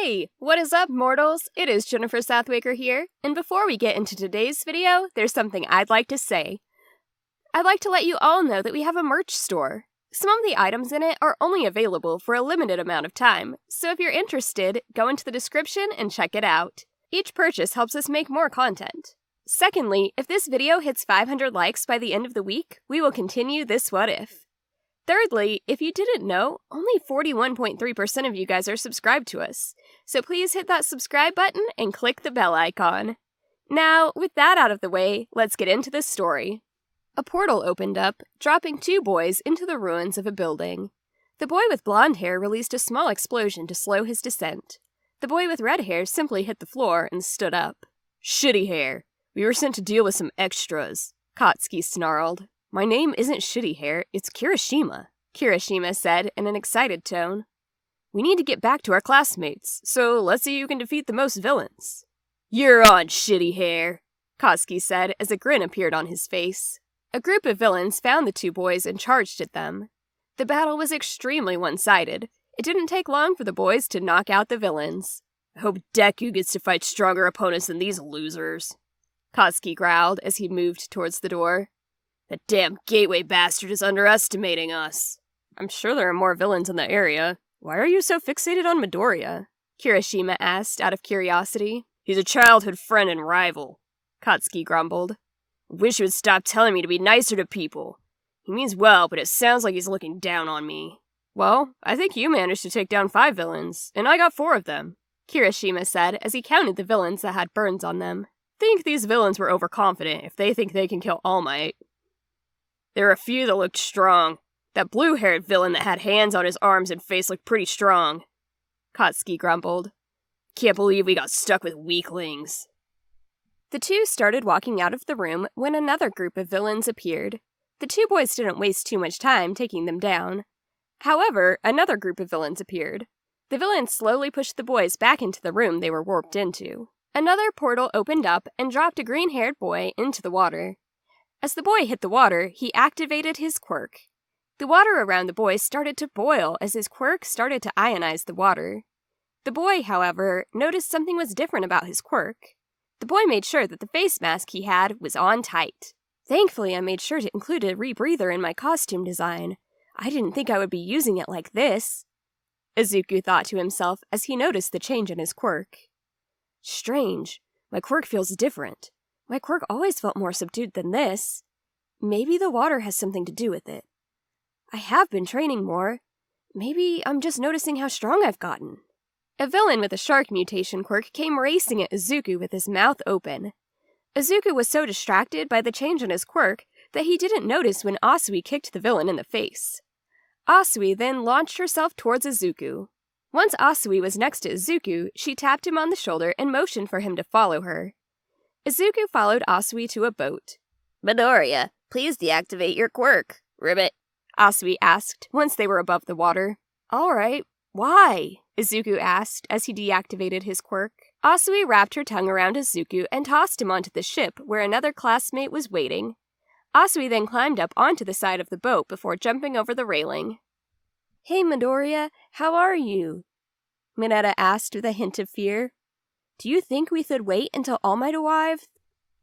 Hey, what is up, mortals? It is JSatwekar here, and before we get into today's video, there's something I'd like to say. I'd like to let you all know that we have a merch store. Some of the items in it are only available for a limited amount of time, so if you're interested, go into the description and check it out. Each purchase helps us make more content. Secondly, if this video hits 500 likes by the end of the week, we will continue this What If. Thirdly, if you didn't know, only 41.3% of you guys are subscribed to us, so please hit that subscribe button and click the bell icon. Now, with that out of the way, let's get into the story. A portal opened up, dropping two boys into the ruins of a building. The boy with blonde hair released a small explosion to slow his descent. The boy with red hair simply hit the floor and stood up. "Shitty hair. We were sent to deal with some extras," Katsuki snarled. "My name isn't Shitty Hair, it's Kirishima," Kirishima said in an excited tone. "We need to get back to our classmates, so let's see who can defeat the most villains." "You're on, Shitty Hair," Katsuki said as a grin appeared on his face. A group of villains found the two boys and charged at them. The battle was extremely one-sided. It didn't take long for the boys to knock out the villains. "I hope Deku gets to fight stronger opponents than these losers," Katsuki growled as he moved towards the door. "That damn gateway bastard is underestimating us." "I'm sure there are more villains in the area. Why are you so fixated on Midoriya?" Kirishima asked out of curiosity. "He's a childhood friend and rival," Katsuki grumbled. "I wish he would stop telling me to be nicer to people. He means well, but it sounds like he's looking down on me." "Well, I think you managed to take down 5 villains, and I got 4 of them," Kirishima said as he counted the villains that had burns on them. "Think these villains were overconfident if they think they can kill All Might." "There were a few that looked strong. That blue-haired villain that had hands on his arms and face looked pretty strong," Katsuki grumbled. "Can't believe we got stuck with weaklings." The two started walking out of the room when another group of villains appeared. The two boys didn't waste too much time taking them down. However, another group of villains appeared. The villains slowly pushed the boys back into the room they were warped into. Another portal opened up and dropped a green-haired boy into the water. As the boy hit the water, he activated his quirk. The water around the boy started to boil as his quirk started to ionize the water. The boy, however, noticed something was different about his quirk. The boy made sure that the face mask he had was on tight. "Thankfully, I made sure to include a rebreather in my costume design. I didn't think I would be using it like this," Izuku thought to himself as he noticed the change in his quirk. "Strange. My quirk feels different. My quirk always felt more subdued than this. Maybe the water has something to do with it. I have been training more. Maybe I'm just noticing how strong I've gotten." A villain with a shark mutation quirk came racing at Izuku with his mouth open. Izuku was so distracted by the change in his quirk that he didn't notice when Asui kicked the villain in the face. Asui then launched herself towards Izuku. Once Asui was next to Izuku, she tapped him on the shoulder and motioned for him to follow her. Izuku followed Asui to a boat. "Midoriya, please deactivate your quirk. Ribbit," Asui asked once they were above the water. "All right, why?" Izuku asked as he deactivated his quirk. Asui wrapped her tongue around Izuku and tossed him onto the ship where another classmate was waiting. Asui then climbed up onto the side of the boat before jumping over the railing. "Hey, Midoriya, how are you?" Mineta asked with a hint of fear. "Do you think we should wait until All Might arrives?"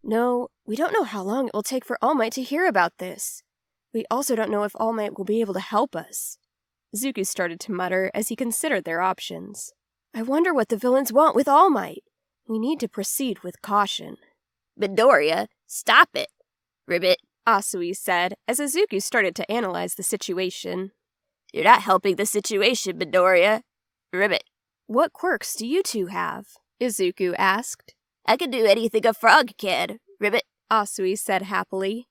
"No, we don't know how long it will take for All Might to hear about this. We also don't know if All Might will be able to help us," Izuku started to mutter as he considered their options. "I wonder what the villains want with All Might. We need to proceed with caution." "Midoriya, stop it. Ribbit," Asui said as Izuku started to analyze the situation. "You're not helping the situation, Midoriya. Ribbit." "What quirks do you two have?" Izuku asked. "I can do anything a frog can, Ribbit," Asui said happily.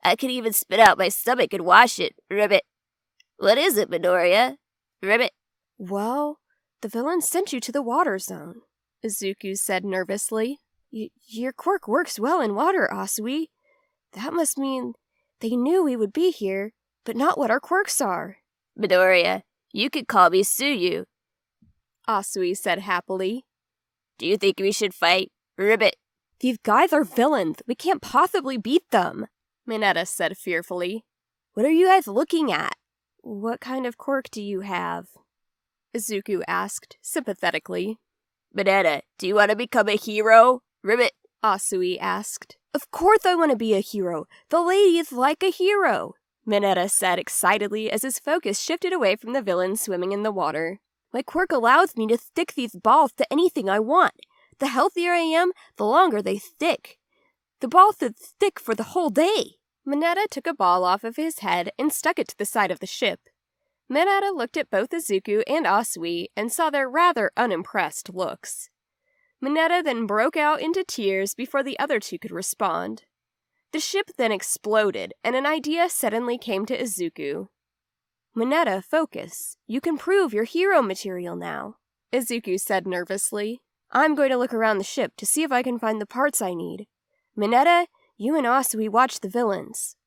"I can even spit out my stomach and wash it, Ribbit." "What is it, Midoriya? Ribbit." "Well, the villains sent you to the water zone," Izuku said nervously. Your quirk works well in water, Asui. That must mean they knew we would be here, but not what our quirks are." "Midoriya, you could call me Suyu," Asui said happily. "Do you think we should fight, Ribbit?" "These guys are villains. We can't possibly beat them," Mineta said fearfully. "What are you guys looking at?" "What kind of quirk do you have?" Izuku asked sympathetically. Mineta, do you want to become a hero? Ribbit, Asui asked. Of course I want to be a hero. The lady is like a hero, Mineta said excitedly as his focus shifted away from the villain swimming in the water. My quirk allows me to stick these balls to anything I want. The healthier I am, the longer they stick. The ball should stick for the whole day. Mineta took a ball off of his head and stuck it to the side of the ship. Mineta looked at both Izuku and Asui and saw their rather unimpressed looks. Mineta then broke out into tears before the other two could respond. The ship then exploded, and an idea suddenly came to Izuku. Mineta, focus. You can prove your hero material now, Izuku said nervously. I'm going to look around the ship to see if I can find the parts I need. Mineta, you and Asui watch the villains.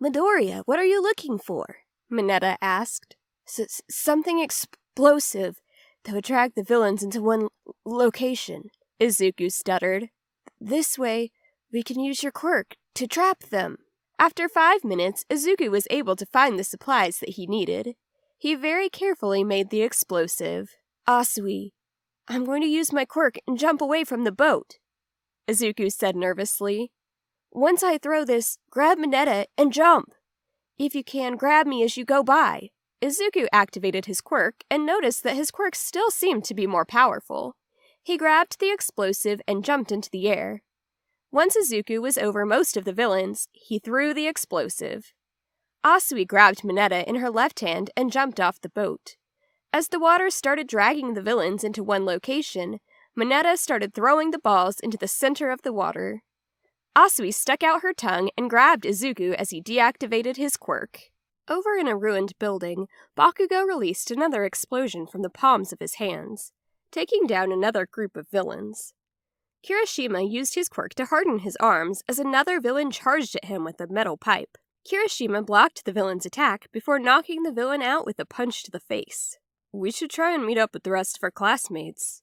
Midoriya, what are you looking for? Mineta asked. Something explosive that would drag the villains into one location, Izuku stuttered. This way, we can use your quirk to trap them. After 5 minutes, Izuku was able to find the supplies that he needed. He very carefully made the explosive. Asui, I'm going to use my quirk and jump away from the boat, Izuku said nervously. Once I throw this, grab Mineta and jump. If you can, grab me as you go by. Izuku activated his quirk and noticed that his quirk still seemed to be more powerful. He grabbed the explosive and jumped into the air. Once Izuku was over most of the villains, he threw the explosive. Asui grabbed Mineta in her left hand and jumped off the boat. As the water started dragging the villains into one location, Mineta started throwing the balls into the center of the water. Asui stuck out her tongue and grabbed Izuku as he deactivated his quirk. Over in a ruined building, Bakugo released another explosion from the palms of his hands, taking down another group of villains. Kirishima used his quirk to harden his arms as another villain charged at him with a metal pipe. Kirishima blocked the villain's attack before knocking the villain out with a punch to the face. We should try and meet up with the rest of our classmates,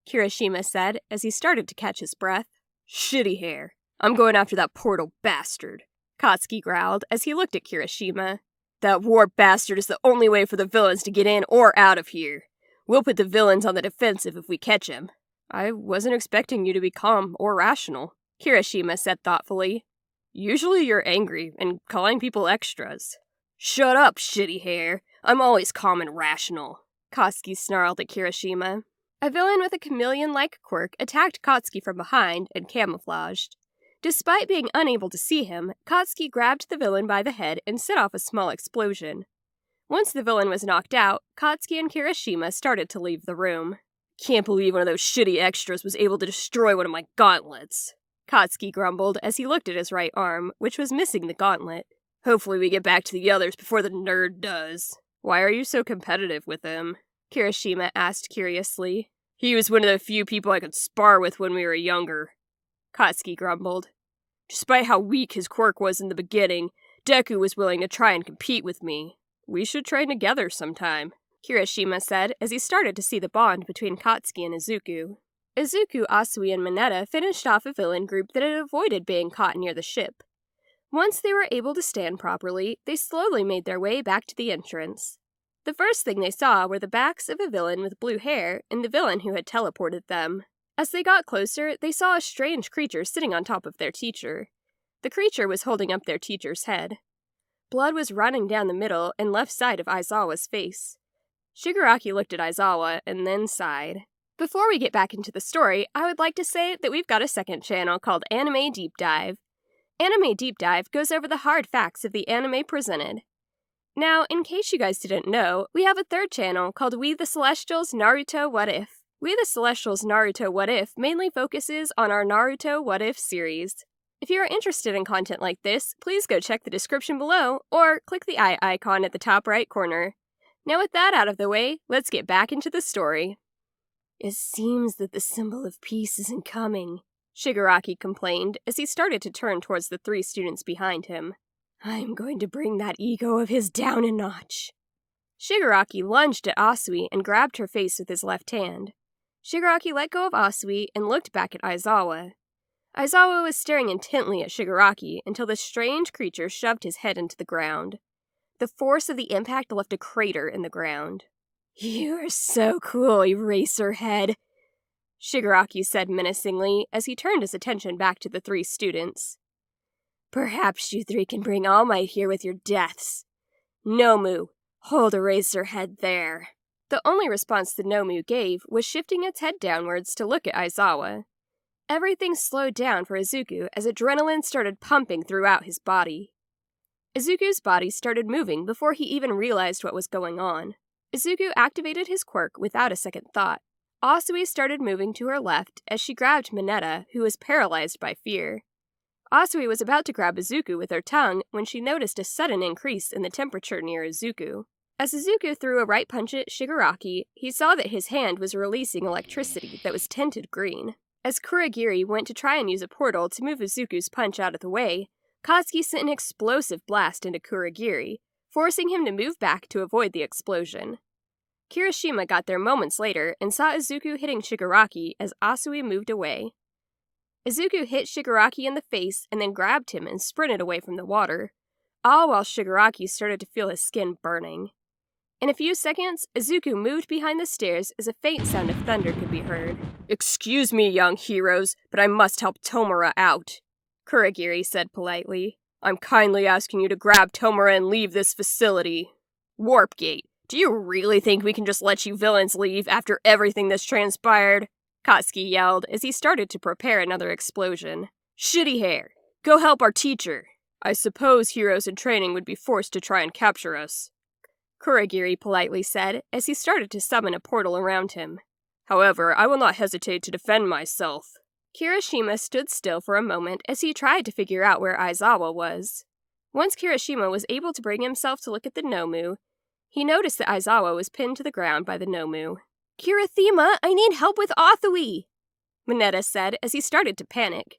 Kirishima said as he started to catch his breath. Shitty hair. I'm going after that portal bastard, Katsuki growled as he looked at Kirishima. That war bastard is the only way for the villains to get in or out of here. We'll put the villains on the defensive if we catch him. I wasn't expecting you to be calm or rational, Kirishima said thoughtfully. Usually you're angry and calling people extras. Shut up, shitty hair. I'm always calm and rational, Katsuki snarled at Kirishima. A villain with a chameleon-like quirk attacked Katsuki from behind and camouflaged. Despite being unable to see him, Katsuki grabbed the villain by the head and set off a small explosion. Once the villain was knocked out, Katsuki and Kirishima started to leave the room. Can't believe one of those shitty extras was able to destroy one of my gauntlets, Katsuki grumbled as he looked at his right arm, which was missing the gauntlet. Hopefully we get back to the others before the nerd does. Why are you so competitive with him? Kirishima asked curiously. He was one of the few people I could spar with when we were younger, Katsuki grumbled. Despite how weak his quirk was in the beginning, Deku was willing to try and compete with me. We should train together sometime, Kirishima said as he started to see the bond between Katsuki and Izuku. Izuku, Asui, and Mineta finished off a villain group that had avoided being caught near the ship. Once they were able to stand properly, they slowly made their way back to the entrance. The first thing they saw were the backs of a villain with blue hair and the villain who had teleported them. As they got closer, they saw a strange creature sitting on top of their teacher. The creature was holding up their teacher's head. Blood was running down the middle and left side of Aizawa's face. Shigaraki looked at Aizawa and then sighed. Before we get back into the story, I would like to say that we've got a second channel called Anime Deep Dive. Anime Deep Dive goes over the hard facts of the anime presented. Now, in case you guys didn't know, we have a third channel called We the Celestials Naruto What If. We the Celestials Naruto What If mainly focuses on our Naruto What If series. If you are interested in content like this, please go check the description below or click the eye icon at the top right corner. Now with that out of the way, let's get back into the story. It seems that the symbol of peace isn't coming, Shigaraki complained as he started to turn towards the 3 students behind him. I'm going to bring that ego of his down a notch. Shigaraki lunged at Asui and grabbed her face with his left hand. Shigaraki let go of Asui and looked back at Aizawa. Aizawa was staring intently at Shigaraki until the strange creature shoved his head into the ground. The force of the impact left a crater in the ground. You are so cool, Eraserhead, Shigaraki said menacingly as he turned his attention back to the 3 students. Perhaps you 3 can bring All Might here with your deaths. Nomu, hold Eraserhead there. The only response the Nomu gave was shifting its head downwards to look at Aizawa. Everything slowed down for Izuku as adrenaline started pumping throughout his body. Izuku's body started moving before he even realized what was going on. Izuku activated his quirk without a second thought. Asui started moving to her left as she grabbed Mineta, who was paralyzed by fear. Asui was about to grab Izuku with her tongue when she noticed a sudden increase in the temperature near Izuku. As Izuku threw a right punch at Shigaraki, he saw that his hand was releasing electricity that was tinted green. As Kurogiri went to try and use a portal to move Izuku's punch out of the way, Katsuki sent an explosive blast into Kurogiri, forcing him to move back to avoid the explosion. Kirishima got there moments later and saw Izuku hitting Shigaraki as Asui moved away. Izuku hit Shigaraki in the face and then grabbed him and sprinted away from the water, all while Shigaraki started to feel his skin burning. In a few seconds, Izuku moved behind the stairs as a faint sound of thunder could be heard. "Excuse me, young heroes, but I must help Tomura out," Kurogiri said politely. "I'm kindly asking you to grab Tomura and leave this facility." "Warp Gate, do you really think we can just let you villains leave after everything that's transpired?" Katsuki yelled as he started to prepare another explosion. "Shitty hair, go help our teacher." "I suppose heroes in training would be forced to try and capture us," Kurogiri politely said as he started to summon a portal around him. "However, I will not hesitate to defend myself." Kirishima stood still for a moment as he tried to figure out where Aizawa was. Once Kirishima was able to bring himself to look at the Nomu, he noticed that Aizawa was pinned to the ground by the Nomu. "Kirithima, I need help with Athui," Mineta said as he started to panic.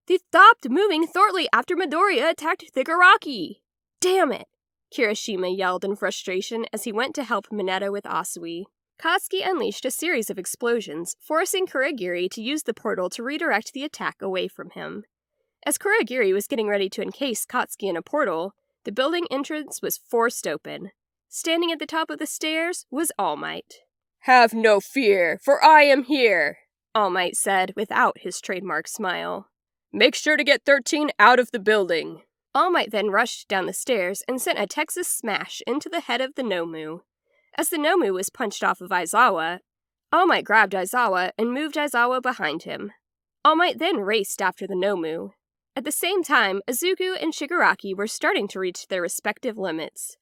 "They stopped moving shortly after Midoriya attacked Shigaraki." "Damn it!" Kirishima yelled in frustration as he went to help Mineta with Asui. Katsuki unleashed a series of explosions, forcing Kurogiri to use the portal to redirect the attack away from him. As Kurogiri was getting ready to encase Katsuki in a portal, the building entrance was forced open. Standing at the top of the stairs was All Might. "Have no fear, for I am here," All Might said without his trademark smile. "Make sure to get 13 out of the building." All Might then rushed down the stairs and sent a Texas smash into the head of the Nomu. As the Nomu was punched off of Aizawa, All Might grabbed Aizawa and moved Aizawa behind him. All Might then raced after the Nomu. At the same time, Izuku and Shigaraki were starting to reach their respective limits.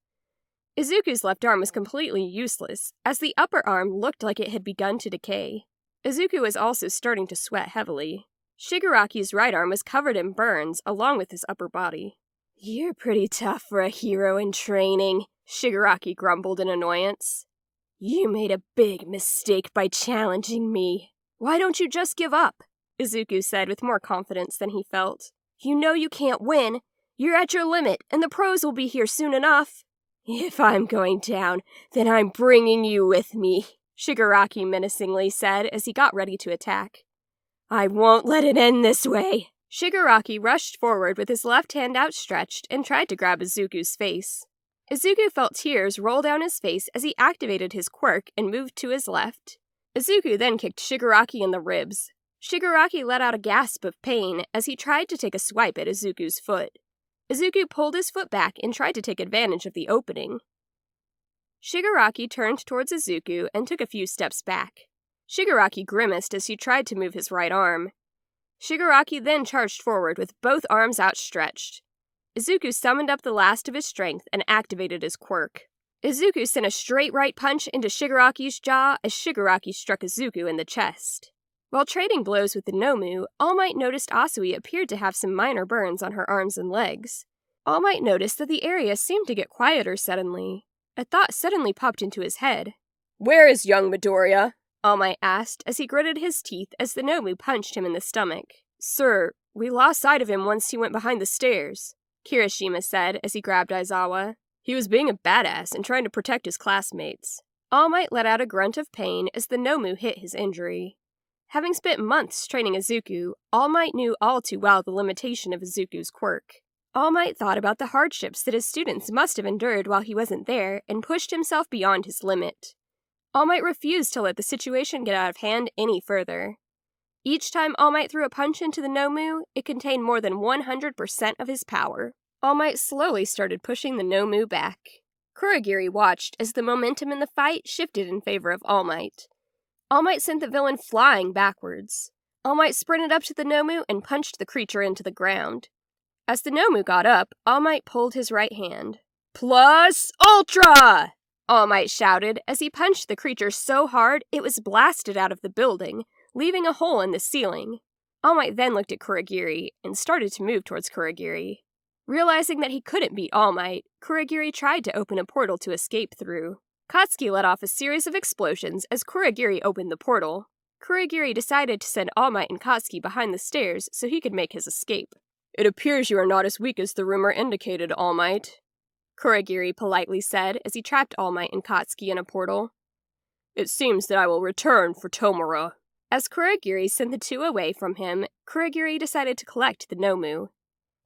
Izuku's left arm was completely useless, as the upper arm looked like it had begun to decay. Izuku was also starting to sweat heavily. Shigaraki's right arm was covered in burns, along with his upper body. "You're pretty tough for a hero in training," Shigaraki grumbled in annoyance. "You made a big mistake by challenging me. Why don't you just give up?" Izuku said with more confidence than he felt. "You know you can't win. You're at your limit, and the pros will be here soon enough." "If I'm going down, then I'm bringing you with me," Shigaraki menacingly said as he got ready to attack. "I won't let it end this way." Shigaraki rushed forward with his left hand outstretched and tried to grab Izuku's face. Izuku felt tears roll down his face as he activated his quirk and moved to his left. Izuku then kicked Shigaraki in the ribs. Shigaraki let out a gasp of pain as he tried to take a swipe at Izuku's foot. Izuku pulled his foot back and tried to take advantage of the opening. Shigaraki turned towards Izuku and took a few steps back. Shigaraki grimaced as he tried to move his right arm. Shigaraki then charged forward with both arms outstretched. Izuku summoned up the last of his strength and activated his quirk. Izuku sent a straight right punch into Shigaraki's jaw as Shigaraki struck Izuku in the chest. While trading blows with the Nomu, All Might noticed Asui appeared to have some minor burns on her arms and legs. All Might noticed that the area seemed to get quieter suddenly. A thought suddenly popped into his head. "Where is young Midoriya?" All Might asked as he gritted his teeth as the Nomu punched him in the stomach. "Sir, we lost sight of him once he went behind the stairs," Kirishima said as he grabbed Aizawa. "He was being a badass and trying to protect his classmates." All Might let out a grunt of pain as the Nomu hit his injury. Having spent months training Izuku, All Might knew all too well the limitation of Izuku's quirk. All Might thought about the hardships that his students must have endured while he wasn't there and pushed himself beyond his limit. All Might refused to let the situation get out of hand any further. Each time All Might threw a punch into the Nomu, it contained more than 100% of his power. All Might slowly started pushing the Nomu back. Kurogiri watched as the momentum in the fight shifted in favor of All Might. All Might sent the villain flying backwards. All Might sprinted up to the Nomu and punched the creature into the ground. As the Nomu got up, All Might pulled his right hand. Plus Ultra! All Might shouted as he punched the creature so hard it was blasted out of the building, leaving a hole in the ceiling. All Might then looked at Kurogiri and started to move towards Kurogiri. Realizing that he couldn't beat All Might, Kurogiri tried to open a portal to escape through. Katsuki let off a series of explosions as Kurogiri opened the portal. Kurogiri decided to send All Might and Katsuki behind the stairs so he could make his escape. It appears you are not as weak as the rumor indicated, All Might, Kurogiri politely said as he trapped All Might and Katsuki in a portal. It seems that I will return for Tomura. As Kurogiri sent the two away from him, Kurogiri decided to collect the Nomu.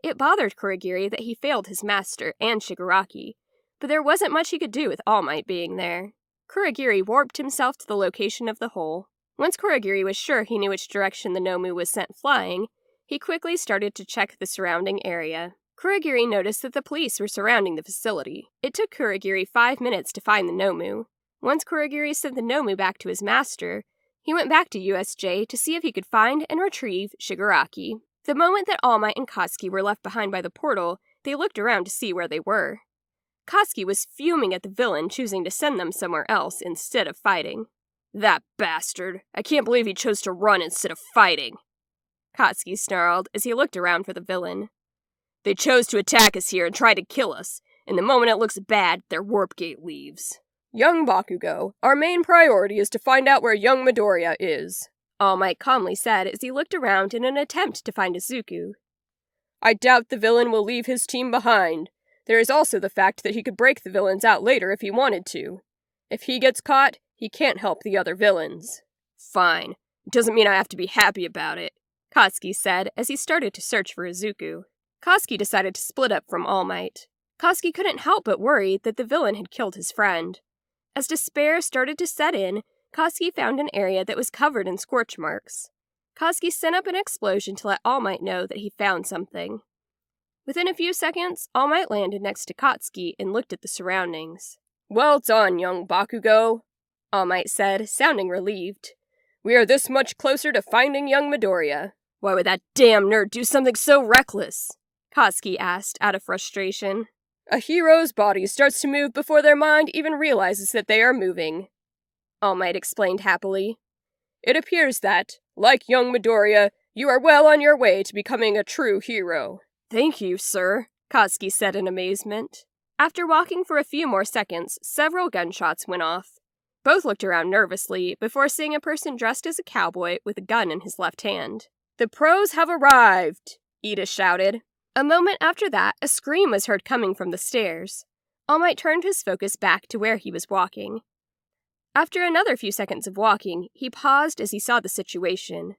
It bothered Kurogiri that he failed his master and Shigaraki, but there wasn't much he could do with All Might being there. Kurogiri warped himself to the location of the hole. Once Kurogiri was sure he knew which direction the Nomu was sent flying, he quickly started to check the surrounding area. Kurogiri noticed that the police were surrounding the facility. It took Kurogiri 5 minutes to find the Nomu. Once Kurogiri sent the Nomu back to his master, he went back to USJ to see if he could find and retrieve Shigaraki. The moment that All Might and Katsuki were left behind by the portal, they looked around to see where they were. Katsuki was fuming at the villain choosing to send them somewhere else instead of fighting. That bastard! I can't believe he chose to run instead of fighting! Katsuki snarled as he looked around for the villain. They chose to attack us here and try to kill us, and the moment it looks bad, their warp gate leaves. Young Bakugo, our main priority is to find out where young Midoriya is, All Might calmly said as he looked around in an attempt to find Izuku. I doubt the villain will leave his team behind. There is also the fact that he could break the villains out later if he wanted to. If he gets caught, he can't help the other villains. Fine. It doesn't mean I have to be happy about it, Katsuki said as he started to search for Izuku. Katsuki decided to split up from All Might. Katsuki couldn't help but worry that the villain had killed his friend. As despair started to set in, Katsuki found an area that was covered in scorch marks. Katsuki sent up an explosion to let All Might know that he found something. Within a few seconds, All Might landed next to Katsuki and looked at the surroundings. Well done, young Bakugo, All Might said, sounding relieved. We are this much closer to finding young Midoriya. Why would that damn nerd do something so reckless? Katsuki asked out of frustration. A hero's body starts to move before their mind even realizes that they are moving, All Might explained happily. It appears that, like young Midoriya, you are well on your way to becoming a true hero. Thank you, sir, Katsuki said in amazement. After walking for a few more seconds, several gunshots went off. Both looked around nervously before seeing a person dressed as a cowboy with a gun in his left hand. The pros have arrived, Ida shouted. A moment after that, a scream was heard coming from the stairs. All Might turned his focus back to where he was walking. After another few seconds of walking, he paused as he saw the situation.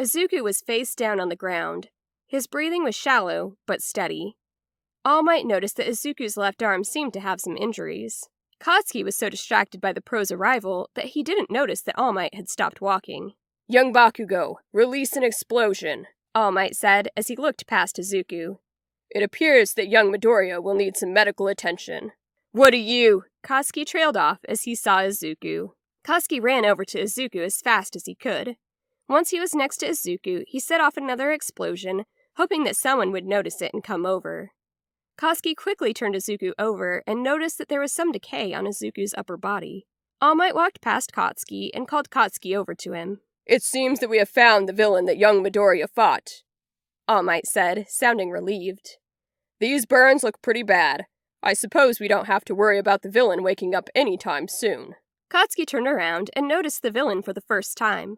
Izuku was face down on the ground. His breathing was shallow, but steady. All Might noticed that Izuku's left arm seemed to have some injuries. Katsuki was so distracted by the pro's arrival that he didn't notice that All Might had stopped walking. Young Bakugo, release an explosion, All Might said as he looked past Izuku. It appears that young Midoriya will need some medical attention. What do you? Katsuki trailed off as he saw Izuku. Katsuki ran over to Izuku as fast as he could. Once he was next to Izuku, he set off another explosion, hoping that someone would notice it and come over. Katsuki quickly turned Izuku over and noticed that there was some decay on Izuku's upper body. All Might walked past Katsuki and called Katsuki over to him. It seems that we have found the villain that young Midoriya fought, All Might said, sounding relieved. These burns look pretty bad. I suppose we don't have to worry about the villain waking up anytime soon. Katsuki turned around and noticed the villain for the first time.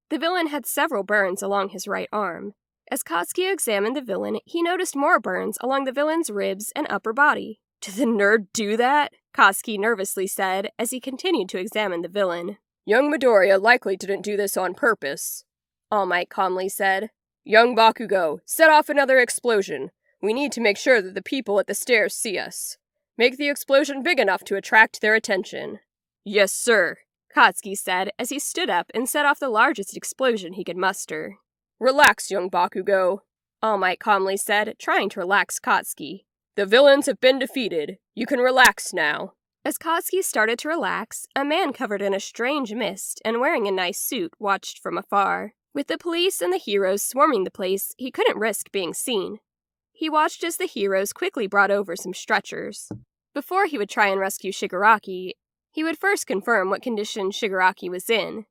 The villain had several burns along his right arm. As Katsuki examined the villain, he noticed more burns along the villain's ribs and upper body. Did the nerd do that? Katsuki nervously said as he continued to examine the villain. Young Midoriya likely didn't do this on purpose, All Might calmly said. Young Bakugo, set off another explosion. We need to make sure that the people at the stairs see us. Make the explosion big enough to attract their attention. Yes, sir, Katsuki said as he stood up and set off the largest explosion he could muster. Relax, young Bakugo, All Might calmly said, trying to relax Katsuki. The villains have been defeated. You can relax now. As Katsuki started to relax, a man covered in a strange mist and wearing a nice suit watched from afar. With the police and the heroes swarming the place, he couldn't risk being seen. He watched as the heroes quickly brought over some stretchers. Before he would try and rescue Shigaraki, he would first confirm what condition Shigaraki was in.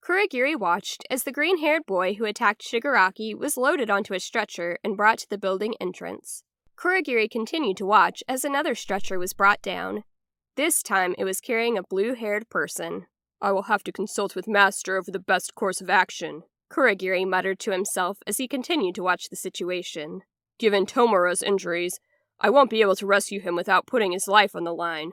Kurogiri watched as the green-haired boy who attacked Shigaraki was loaded onto a stretcher and brought to the building entrance. Kurogiri continued to watch as another stretcher was brought down. This time it was carrying a blue-haired person. I will have to consult with Master over the best course of action, Kurogiri muttered to himself as he continued to watch the situation. Given Tomura's injuries, I won't be able to rescue him without putting his life on the line.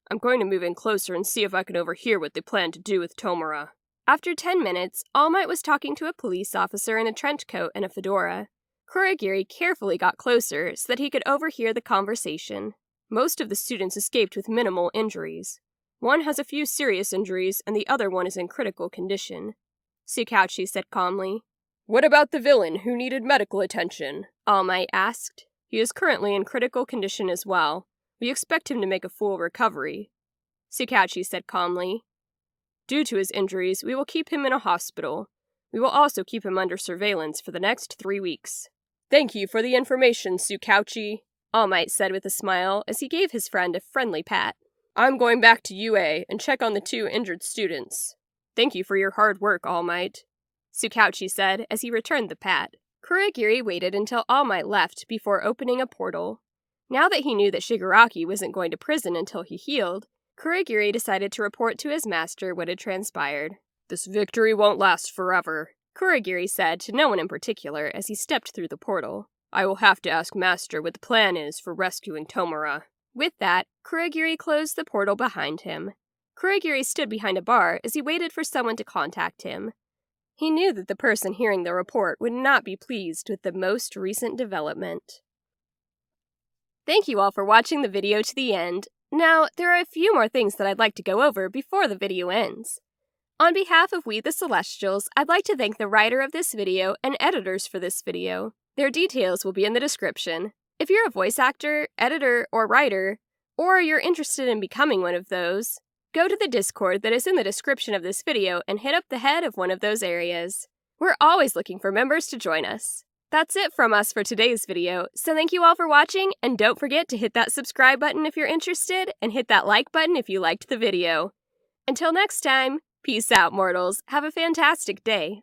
I'm going to move in closer and see if I can overhear what they plan to do with Tomura. After 10 minutes, All Might was talking to a police officer in a trench coat and a fedora. Kurogiri carefully got closer so that he could overhear the conversation. Most of the students escaped with minimal injuries. One has a few serious injuries and the other one is in critical condition, Tsukauchi said calmly. What about the villain who needed medical attention? All Might asked. He is currently in critical condition as well. We expect him to make a full recovery, Tsukauchi said calmly. Due to his injuries, we will keep him in a hospital. We will also keep him under surveillance for the next 3 weeks. Thank you for the information, Tsukauchi, All Might said with a smile as he gave his friend a friendly pat. I'm going back to UA and check on the 2 injured students. Thank you for your hard work, All Might, Tsukauchi said as he returned the pat. Kurogiri waited until All Might left before opening a portal. Now that he knew that Shigaraki wasn't going to prison until he healed, Kurogiri decided to report to his master what had transpired. This victory won't last forever, Kurogiri said to no one in particular as he stepped through the portal. I will have to ask Master what the plan is for rescuing Tomura. With that, Kurogiri closed the portal behind him. Kurogiri stood behind a bar as he waited for someone to contact him. He knew that the person hearing the report would not be pleased with the most recent development. Thank you all for watching the video to the end. Now, there are a few more things that I'd like to go over before the video ends. On behalf of We the Celestials, I'd like to thank the writer of this video and editors for this video. Their details will be in the description. If you're a voice actor, editor, or writer, or you're interested in becoming one of those, go to the Discord that is in the description of this video and hit up the head of one of those areas. We're always looking for members to join us. That's it from us for today's video, so thank you all for watching, and don't forget to hit that subscribe button if you're interested, and hit that like button if you liked the video. Until next time, peace out, mortals. Have a fantastic day.